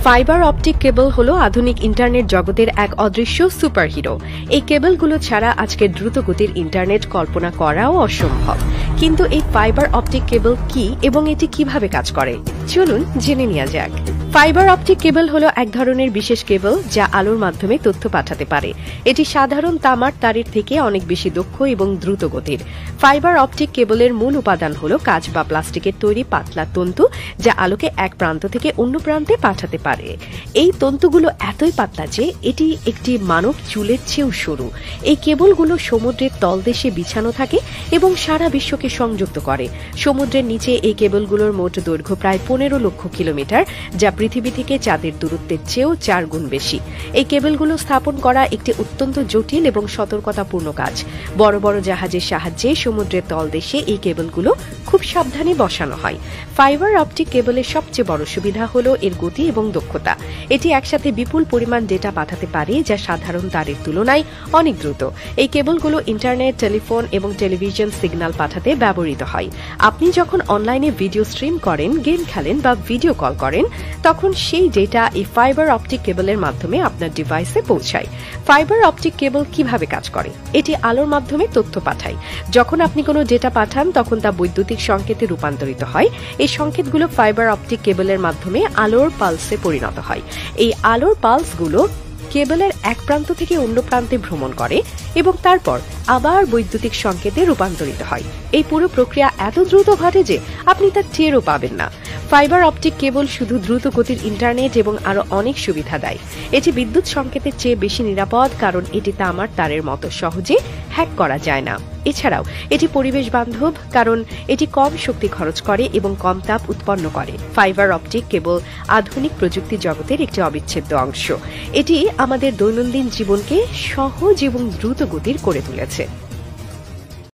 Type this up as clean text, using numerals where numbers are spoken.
Fibre optic cable হলো আধুনিক internet জগতের এক অদৃশ্য সুপারহিরো। এই কেবলগুলো ছাড়া আজকের দ্রুতগতির ইন্টারনেট কল্পনা করাও অসম্ভব। কিন্তু এই ফাইবার অপটিক কেবল কি এবং এটি কিভাবে কাজ করে, চলুন জেনে নেওয়া যাক। ফাইবার অপটিক কেবল হলো এক ধরনের বিশেষ কেবল যা আলোর মাধ্যমে তথ্য পাঠাতে পারে। এটি সাধারণ তামার তারের থেকে অনেক বেশি দক্ষ এবং দ্রুত গতির। ফাইবার অপটিক কেবলের মূল উপাদান হলো কাঁচ বা প্লাস্টিকের তৈরি পাতলা তন্তু, যা আলোকে এক প্রান্ত থেকে অন্য প্রান্তে পাঠাতে পারে। এই তন্তুগুলো এতই পাতলা যে এটি একটি মানব চুলের চেয়েও সরু। এই কেবলগুলো সমুদ্রের তলদেশে বিছানো থাকে এবং সারা বিশ্বকে সংযুক্ত করে। সমুদ্রের নিচে এই কেবলগুলোর মোট দৈর্ঘ্য প্রায় 15 লক্ষ কিলোমিটার, যা পৃথিবী থেকে চাঁদের দূরত্বের চেয়েও 4 গুণ বেশি। এই কেবলগুলো স্থাপন করা একটি অত্যন্ত জটিল এবং সতর্কতাপূর্ণ কাজ। বড় বড় জাহাজের সাহায্যে সমুদ্রের তলদেশে এই কেবলগুলো খুব সাবধানে বসানো হয়। ফাইবার অপটিক কেবলের সবচেয়ে বড় সুবিধা হলো এর গতি এবং দক্ষতা। এটি একসাথে বিপুল পরিমাণ ডেটা পাঠাতে পারে, যা সাধারণ তারের তুলনায় অনেক দ্রুত। এই কেবলগুলো ইন্টারনেট, টেলিফোন এবং টেলিভিশন সিগন্যাল পাঠাতে ব্যবহৃত হয়। আপনি যখন অনলাইনে ভিডিও স্ট্রিম করেন, গেম খেলেন বা ভিডিও কল করেন, তখন সেই ডেটা এই ফাইবার অপটিক কেবলের মাধ্যমে আপনার ডিভাইসে পৌঁছায়। ফাইবার অপটিক কেবল কিভাবে কাজ করে? এটি আলোর মাধ্যমে তথ্য পাঠায়। যখন আপনি কোনো ডেটা পাঠান, তখন তা বৈদ্যুতিক সংকেতে রূপান্তরিত হয়। এই সংকেতগুলো ফাইবার অপটিক কেবলের মাধ্যমে আলোর পালসে পরিণত হয়। এই আলোর পালসগুলো কেবলের এক প্রান্ত থেকে অন্য প্রান্তে ভ্রমণ করে এবং তারপর আবার বৈদ্যুতিক সংকেতে রূপান্তরিত হয়। এই পুরো প্রক্রিয়া এত দ্রুত ঘটে যে আপনি তা টেরও পাবেন না। ফাইবার অপটিক কেবল শুধু দ্রুত গতির ইন্টারনেট এবং আরো অনেক সুবিধা দেয়। এটি বিদ্যুৎ সংকেতের চেয়ে বেশি নিরাপদ, কারণ এটি তামার তারের মতো সহজে হ্যাক করা যায় না। এছাড়াও এটি পরিবেশ বান্ধব, কারণ এটি কম শক্তি খরচ করে এবং কম তাপ উৎপন্ন করে। ফাইবার অপটিক কেবল আধুনিক প্রযুক্তি জগতের একটি অবিচ্ছেদ্য অংশ। এটি আমাদের দৈনন্দিন জীবনকে সহজ এবং দ্রুত গতির করে তুলেছে।